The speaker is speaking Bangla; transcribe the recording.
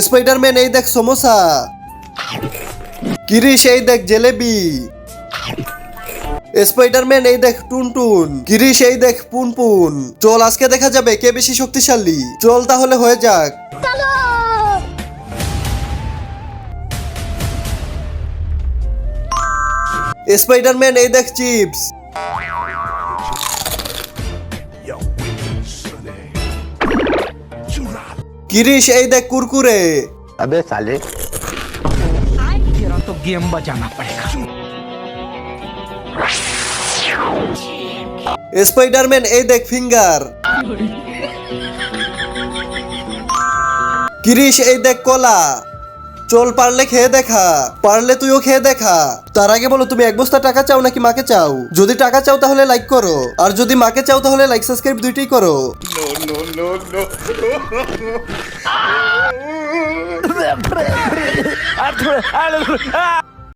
স্পাইডারম্যান এই দেখ সমোসা। কিরিশ এই দেখ জেলেবি। স্পাইডারম্যান এই দেখ টুনটুন। কিরিশ এই দেখ পুনপুন। চল আজকে দেখা যাবে কে বেশি শক্তিশালী। চল তাহলে হয়ে যাক। স্পাইডারম্যান এই দেখ চিপস। কিরিশ এই দেখ কুরকুরে। अबे साले तेरा तो गेम बजाना पड़ेगा। স্পাইডারম্যান এই দেখ ফিঙ্গার। কিরিশ এই দেখ কলা। চল পারলে খেয়ে দেখা। পারলে তুইও খেয়ে দেখা। তার আগে বলো তুমি এক বস্তা টাকা চাও নাকি মাকে চাও? যদি টাকা চাও তাহলে লাইক করো, আর যদি মাকে চাও তাহলে লাইক সাবস্ক্রাইব দুইটাই করো। no.